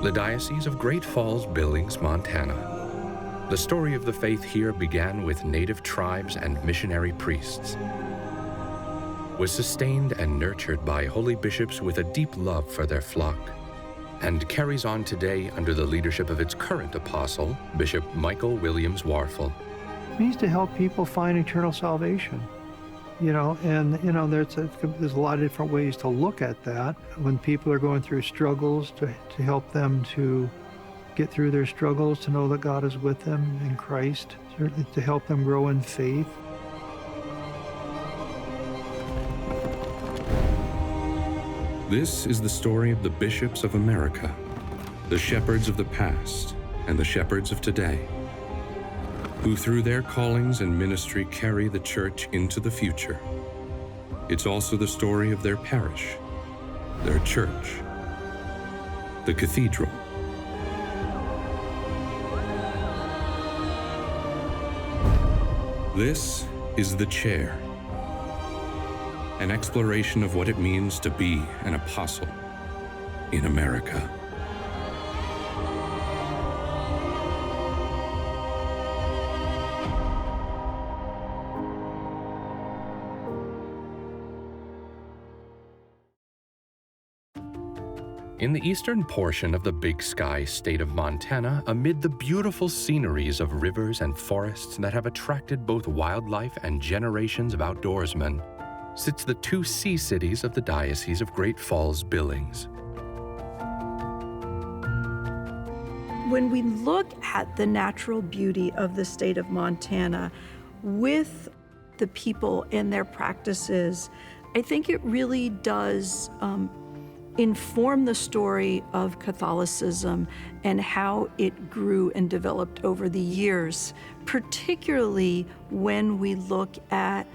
The Diocese of Great Falls-Billings, Montana. The story of the faith here began with native tribes and missionary priests, was sustained and nurtured by holy bishops with a deep love for their flock, and carries on today under the leadership of its current apostle, Bishop Michael Williams Warfel. It means to help people find eternal salvation. There's a lot of different ways to look at that. When people are going through struggles, to help them to get through their struggles, to know that God is with them in Christ, certainly to help them grow in faith. This is the story of the bishops of America, the shepherds of the past and the shepherds of today, who through their callings and ministry carry the church into the future. It's also the story of their parish, their church, the cathedral. This is The Chair, an exploration of what it means to be an apostle in America. In the eastern portion of the Big Sky state of Montana, amid the beautiful sceneries of rivers and forests that have attracted both wildlife and generations of outdoorsmen, sits the two sea cities of the Diocese of Great Falls-Billings. When we look at the natural beauty of the state of Montana with the people and their practices, I think it really does inform the story of Catholicism and how it grew and developed over the years, particularly when we look at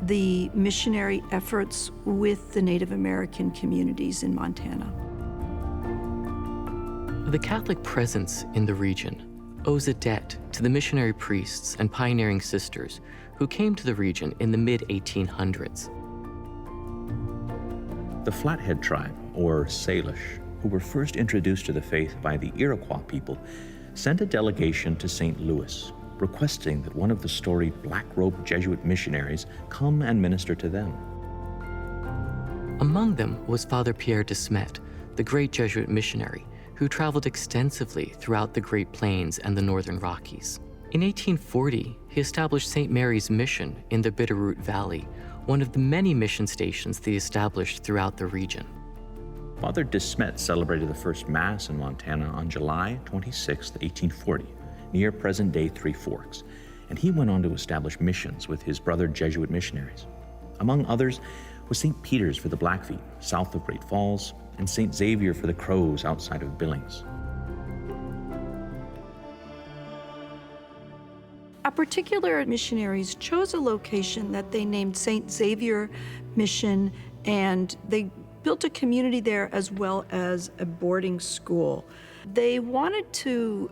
the missionary efforts with the Native American communities in Montana. The Catholic presence in the region owes a debt to the missionary priests and pioneering sisters who came to the region in the mid-1800s. The Flathead tribe, or Salish, who were first introduced to the faith by the Iroquois people, sent a delegation to St. Louis, requesting that one of the storied black-robed Jesuit missionaries come and minister to them. Among them was Father Pierre de Smet, the great Jesuit missionary, who traveled extensively throughout the Great Plains and the Northern Rockies. In 1840, he established St. Mary's Mission in the Bitterroot Valley, one of the many mission stations they established throughout the region. Father de Smet celebrated the first Mass in Montana on July 26, 1840, near present-day Three Forks, and he went on to establish missions with his brother Jesuit missionaries. Among others was St. Peter's for the Blackfeet, south of Great Falls, and St. Xavier for the Crows outside of Billings. A particular missionaries chose a location that they named St. Xavier Mission, and they built a community there as well as a boarding school. They wanted to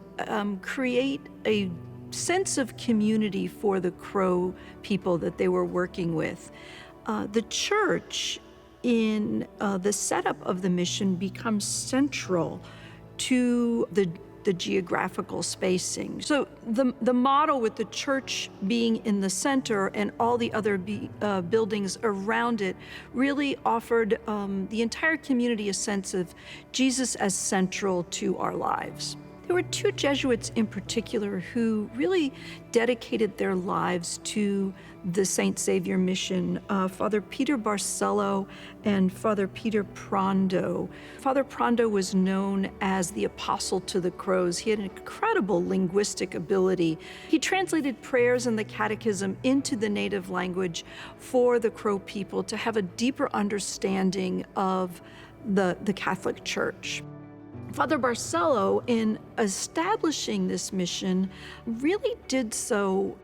create a sense of community for the Crow people that they were working with. The church in the setup of the mission becomes central to the geographical spacing. So the model with the church being in the center and all the other buildings around it really offered the entire community a sense of Jesus as central to our lives. There were two Jesuits in particular who really dedicated their lives to the St. Xavier mission, Father Peter Barcelo and Father Peter Prondo. Father Prondo was known as the apostle to the Crows. He had an incredible linguistic ability. He translated prayers and the catechism into the native language for the Crow people to have a deeper understanding of the Catholic Church. Father Barcelo, in establishing this mission, really did so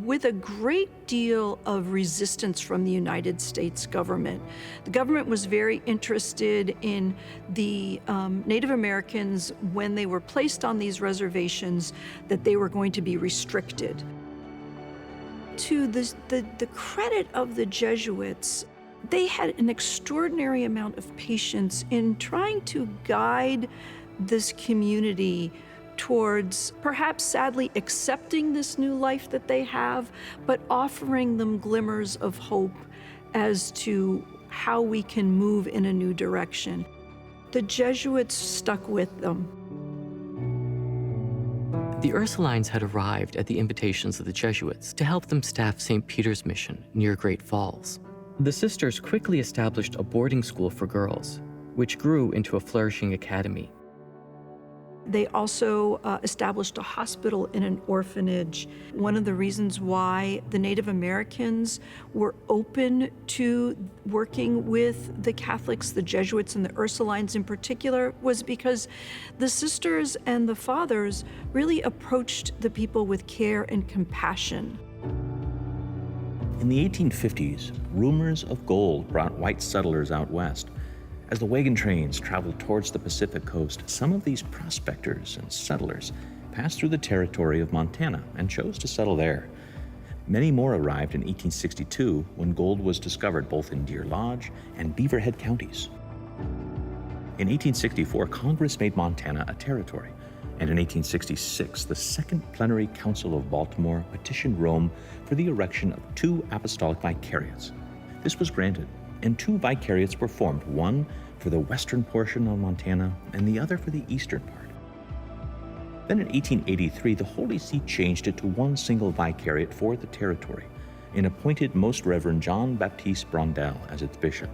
with a great deal of resistance from the United States government. The government was very interested in the Native Americans when they were placed on these reservations, that they were going to be restricted. To the credit of the Jesuits, they had an extraordinary amount of patience in trying to guide this community towards perhaps sadly accepting this new life that they have, but offering them glimmers of hope as to how we can move in a new direction. The Jesuits stuck with them. The Ursulines had arrived at the invitations of the Jesuits to help them staff St. Peter's Mission near Great Falls. The sisters quickly established a boarding school for girls, which grew into a flourishing academy. They also established a hospital in an orphanage. One of the reasons why the Native Americans were open to working with the Catholics, the Jesuits and the Ursulines in particular, was because the sisters and the fathers really approached the people with care and compassion. In the 1850s, rumors of gold brought white settlers out west. As the wagon trains traveled towards the Pacific coast, some of these prospectors and settlers passed through the territory of Montana and chose to settle there. Many more arrived in 1862 when gold was discovered both in Deer Lodge and Beaverhead counties. In 1864, Congress made Montana a territory, and in 1866, the Second Plenary Council of Baltimore petitioned Rome for the erection of 2 apostolic vicariates. This was granted, and 2 vicariates were formed, one for the western portion of Montana and the other for the eastern part. Then in 1883, the Holy See changed it to one single vicariate for the territory and appointed Most Reverend John Baptiste Brondel as its bishop.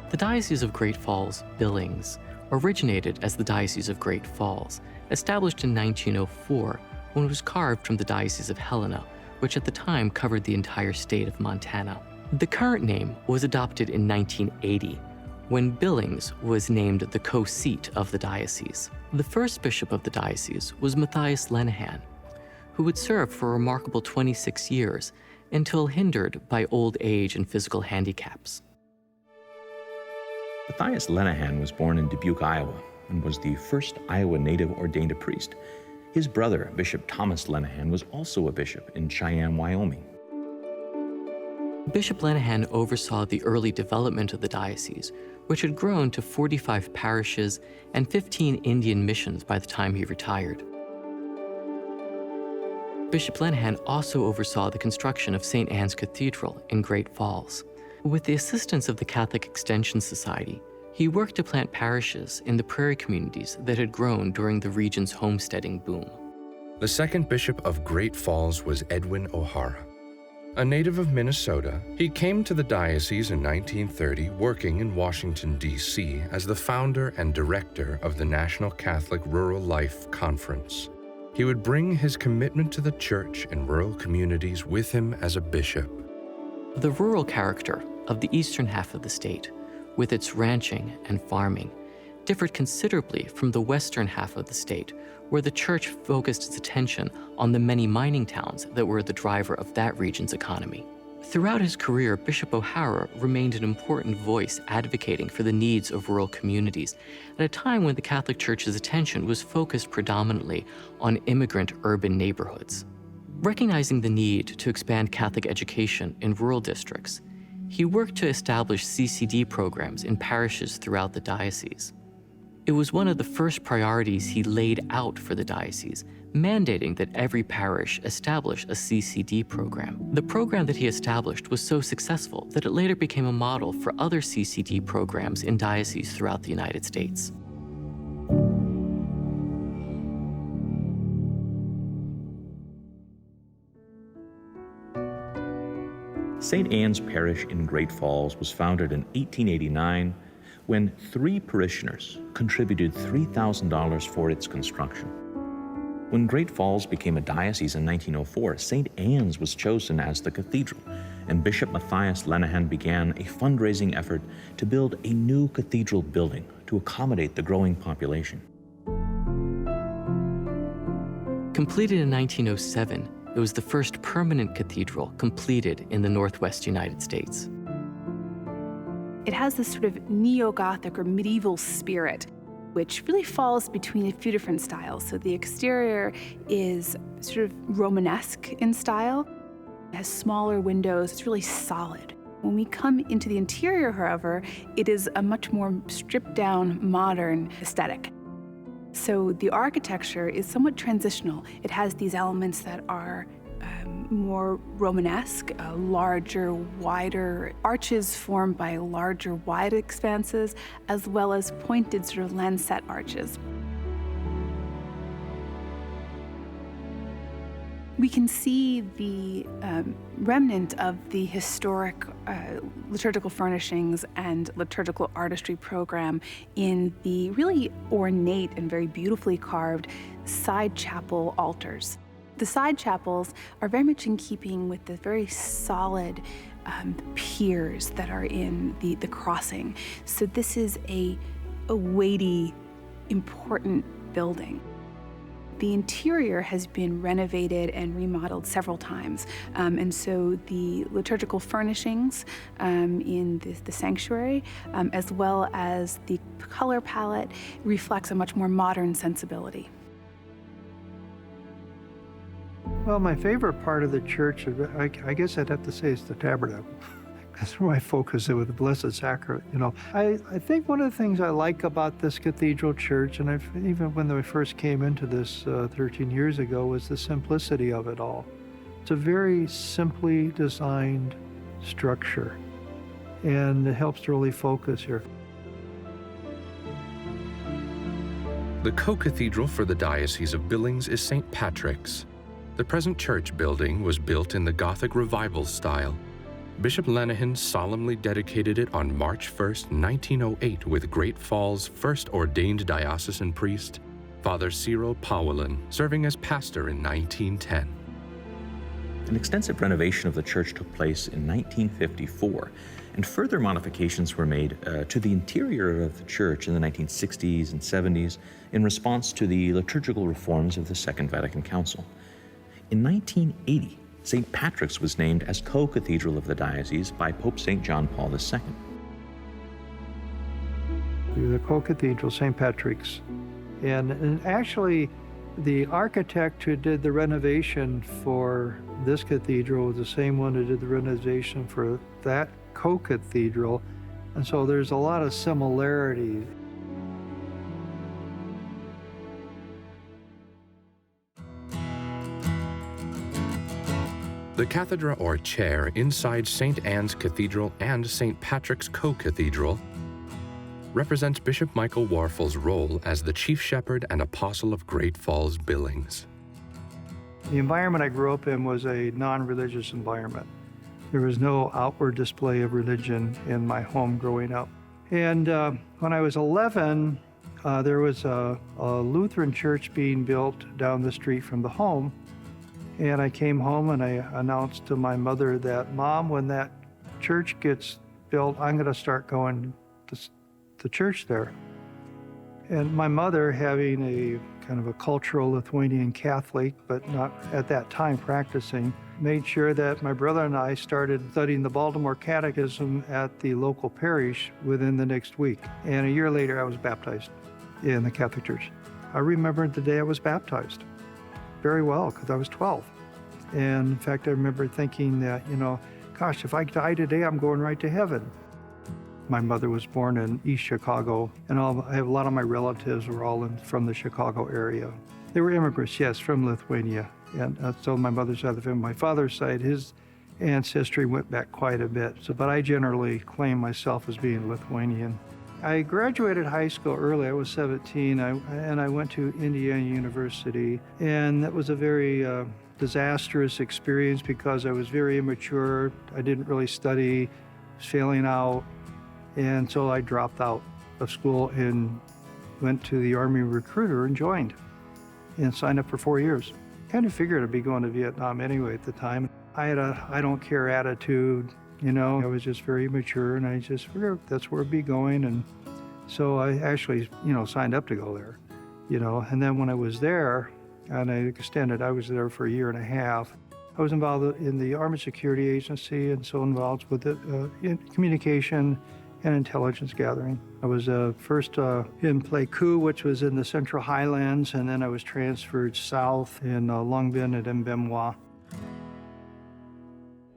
The Diocese of Great Falls-Billings originated as the Diocese of Great Falls, established in 1904 when it was carved from the Diocese of Helena, which at the time covered the entire state of Montana. The current name was adopted in 1980, when Billings was named the co-seat of the diocese. The first bishop of the diocese was Matthias Lenehan, who would serve for a remarkable 26 years until hindered by old age and physical handicaps. Matthias Lenehan was born in Dubuque, Iowa, and was the first Iowa native ordained a priest. His brother, Bishop Thomas Lenehan, was also a bishop in Cheyenne, Wyoming. Bishop Lenehan oversaw the early development of the diocese, which had grown to 45 parishes and 15 Indian missions by the time he retired. Bishop Lenehan also oversaw the construction of St. Anne's Cathedral in Great Falls. With the assistance of the Catholic Extension Society, he worked to plant parishes in the prairie communities that had grown during the region's homesteading boom. The second bishop of Great Falls was Edwin O'Hara. A native of Minnesota, he came to the diocese in 1930 working in Washington, D.C. as the founder and director of the National Catholic Rural Life Conference. He would bring his commitment to the church and rural communities with him as a bishop. The rural character of the eastern half of the state, with its ranching and farming, differed considerably from the western half of the state, where the church focused its attention on the many mining towns that were the driver of that region's economy. Throughout his career, Bishop O'Hara remained an important voice advocating for the needs of rural communities at a time when the Catholic Church's attention was focused predominantly on immigrant urban neighborhoods. Recognizing the need to expand Catholic education in rural districts, he worked to establish CCD programs in parishes throughout the diocese. It was one of the first priorities he laid out for the diocese, mandating that every parish establish a CCD program. The program that he established was so successful that it later became a model for other CCD programs in dioceses throughout the United States. St. Anne's Parish in Great Falls was founded in 1889 when 3 parishioners contributed $3,000 for its construction. When Great Falls became a diocese in 1904, St. Anne's was chosen as the cathedral, and Bishop Matthias Lenehan began a fundraising effort to build a new cathedral building to accommodate the growing population. Completed in 1907, it was the first permanent cathedral completed in the Northwest United States. It has this sort of neo-Gothic or medieval spirit, which really falls between a few different styles. So the exterior is sort of Romanesque in style. It has smaller windows. It's really solid. When we come into the interior, however, it is a much more stripped-down, modern aesthetic. So the architecture is somewhat transitional. It has these elements that are more Romanesque, larger, wider arches formed by larger, wide expanses, as well as pointed sort of lancet arches. We can see the remnant of the historic liturgical furnishings and liturgical artistry program in the really ornate and very beautifully carved side chapel altars. The side chapels are very much in keeping with the very solid piers that are in the crossing. So this is a weighty, important building. The interior has been renovated and remodeled several times. And so the liturgical furnishings in the sanctuary, as well as the color palette, reflects a much more modern sensibility. Well, my favorite part of the church, I guess I'd have to say, is the tabernacle. That's where my focus is with the Blessed Sacrament. I think one of the things I like about this cathedral church, and even when I first came into this 13 years ago, was the simplicity of it all. It's a very simply designed structure, and it helps to really focus here. The co-cathedral for the Diocese of Billings is St. Patrick's. The present church building was built in the Gothic Revival style. Bishop Lenihan solemnly dedicated it on March 1, 1908, with Great Falls' first ordained diocesan priest, Father Cyril Powelin, serving as pastor in 1910. An extensive renovation of the church took place in 1954, and further modifications were made to the interior of the church in the 1960s and 70s in response to the liturgical reforms of the Second Vatican Council. In 1980, St. Patrick's was named as co-cathedral of the diocese by Pope St. John Paul II. The co-cathedral, St. Patrick's. And actually, the architect who did the renovation for this cathedral was the same one who did the renovation for that co-cathedral. And so there's a lot of similarities. The cathedra or chair inside St. Anne's Cathedral and St. Patrick's Co-Cathedral represents Bishop Michael Warfel's role as the chief shepherd and apostle of Great Falls-Billings. The environment I grew up in was a non-religious environment. There was no outward display of religion in my home growing up. And when I was 11, there was a Lutheran church being built down the street from the home. And I came home and I announced to my mother that, Mom, when that church gets built, I'm going to start going to church there. And my mother, having a kind of a cultural Lithuanian Catholic, but not at that time practicing, made sure that my brother and I started studying the Baltimore Catechism at the local parish within the next week. And a year later, I was baptized in the Catholic Church. I remember the day I was baptized very well, because I was 12. And in fact, I remember thinking that, gosh, if I die today, I'm going right to heaven. My mother was born in East Chicago, and I have a lot of my relatives were all from the Chicago area. They were immigrants, yes, from Lithuania. And so my mother's side of the family. My father's side, his ancestry went back quite a bit. But I generally claim myself as being Lithuanian. I graduated high school early. I was 17, and I went to Indiana University. And that was a very disastrous experience because I was very immature. I didn't really study, was failing out. And so I dropped out of school and went to the Army recruiter and joined and signed up for 4 years. Kind of figured I'd be going to Vietnam anyway at the time. I had a I don't care attitude. I was just very mature, and I just figured that's where I'd be going. And so I actually, signed up to go there, And then when I was there, and I was there for a year and a half. I was involved in the Army Security Agency, and so involved with in communication and intelligence gathering. I was first in Pleiku, which was in the Central Highlands, and then I was transferred south in Long Binh and Em Hoa.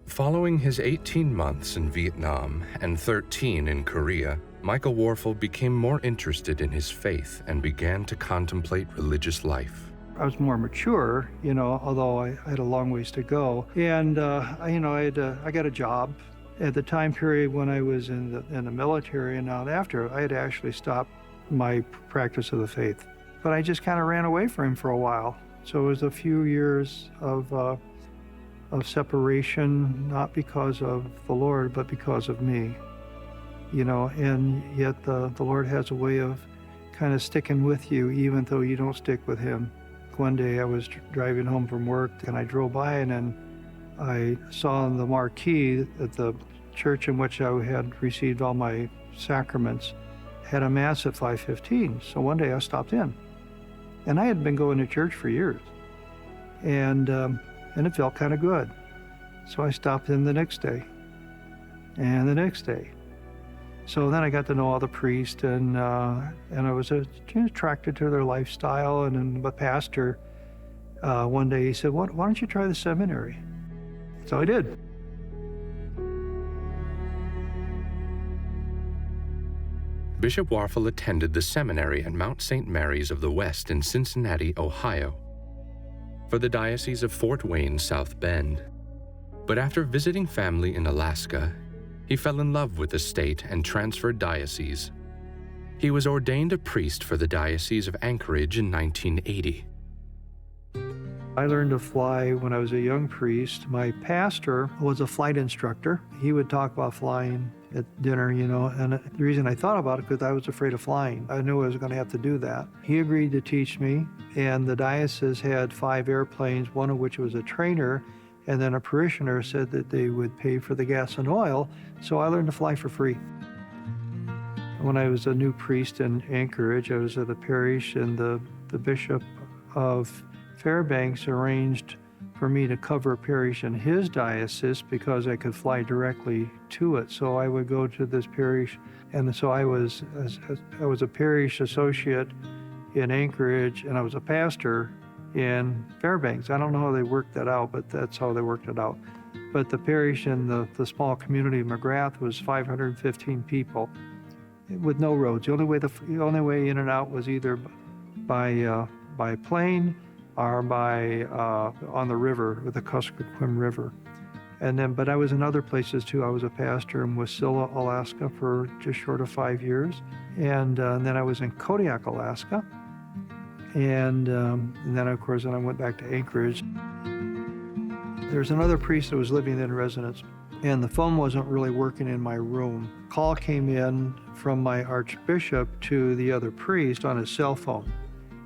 Following his 18 months in Vietnam and 13 in Korea, Michael Warfel became more interested in his faith and began to contemplate religious life. I was more mature, although I had a long ways to go. And, I got a job. At the time period when I was in the military and out after, I had actually stopped my practice of the faith. But I just kind of ran away from him for a while. So it was a few years of separation, not because of the Lord, but because of me. And yet the Lord has a way of kind of sticking with you even though you don't stick with him. One day I was driving home from work and I drove by and then I saw on the marquee that the church in which I had received all my sacraments had a mass at 5:15. So one day I stopped in. And I had been going to church for years. And it felt kind of good. So I stopped in the next day and the next day. So then I got to know all the priests, and I was attracted to their lifestyle. And then the pastor, one day he said, why don't you try the seminary? So I did. Bishop Warfel attended the seminary at Mount St. Mary's of the West in Cincinnati, Ohio, for the Diocese of Fort Wayne, South Bend. But after visiting family in Alaska, he fell in love with the state and transferred dioceses. He was ordained a priest for the Diocese of Anchorage in 1980. I learned to fly when I was a young priest. My pastor was a flight instructor. He would talk about flying at dinner, and the reason I thought about it because I was afraid of flying. I knew I was going to have to do that. He agreed to teach me, and the diocese had 5 airplanes, one of which was a trainer, and then a parishioner said that they would pay for the gas and oil, so I learned to fly for free. When I was a new priest in Anchorage, I was at a parish, and the bishop of Fairbanks arranged for me to cover a parish in his diocese because I could fly directly to it. So I would go to this parish, and so I was a parish associate in Anchorage, and I was a pastor in Fairbanks. I don't know how they worked that out, but that's how they worked it out. But the parish in the small community of McGrath was 515 people with no roads. The only way in and out was either by plane or by on the river, with the Kuskokwim River. But I was in other places too. I was a pastor in Wasilla, Alaska for just short of 5 years. And then I was in Kodiak, Alaska. And then, of course, I went back to Anchorage. There's another priest that was living in residence, and the phone wasn't really working in my room. Call came in from my archbishop to the other priest on his cell phone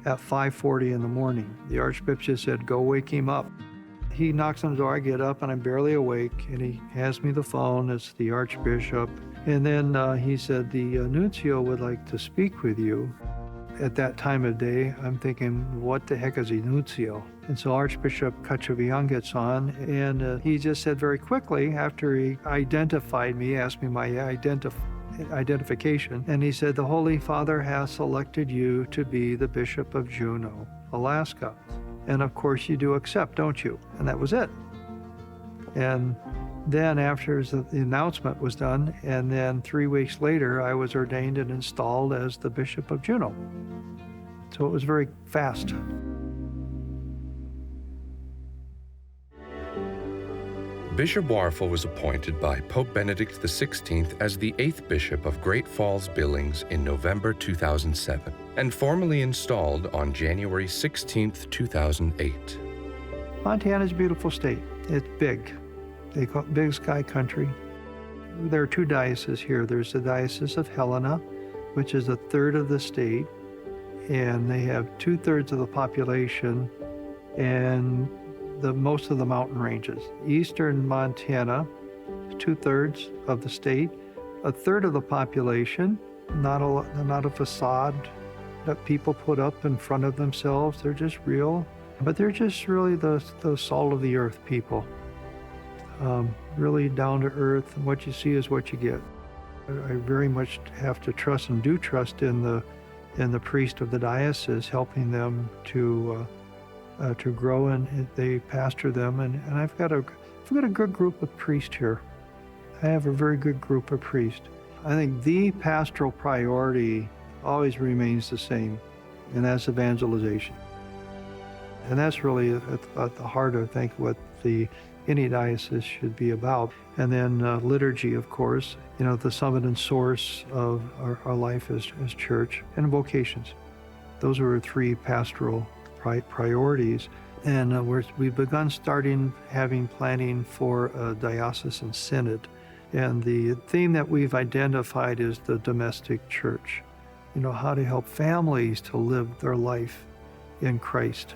at 5:40 in the morning. The archbishop said, "Go wake him up." He knocks on the door, I get up, and I'm barely awake, and he hands me the phone. It's the archbishop. And then he said, "The nuncio would like to speak with you." At that time of day, I'm thinking, what the heck is a nuncio? And so Archbishop Cachavian gets on, and he just said very quickly, after he identified me, asked me my identification, and he said, "The Holy Father has selected you to be the Bishop of Juneau, Alaska. And of course you do accept, don't you?" And that was it. And then after the announcement was done, and then 3 weeks later, I was ordained and installed as the Bishop of Juneau. So it was very fast. Bishop Warfel was appointed by Pope Benedict XVI as the 8th Bishop of Great Falls-Billings in November 2007, and formally installed on January 16, 2008. Montana's a beautiful state. It's big. They call it Big Sky Country. There are 2 dioceses here. There's the Diocese of Helena, which is a third of the state, and they have 2/3 of the population and most of the mountain ranges. Eastern Montana, 2/3 of the state, a third of the population, not a facade that people put up in front of themselves. They're just real, but they're just really the salt of the earth people. Really down to earth, and what you see is what you get. I very much have to trust and do trust in the priest of the diocese, helping them to grow, and they pastor them. And I've got a good group of priests here. I have a very good group of priests. I think the pastoral priority always remains the same, and that's evangelization. And that's really at the heart of, I think, what any diocese should be about. And then liturgy, of course, the summit and source of our life as church, and vocations. Those are our three pastoral priorities. And we've begun planning for a diocesan synod. And the theme that we've identified is the domestic church. How to help families to live their life in Christ.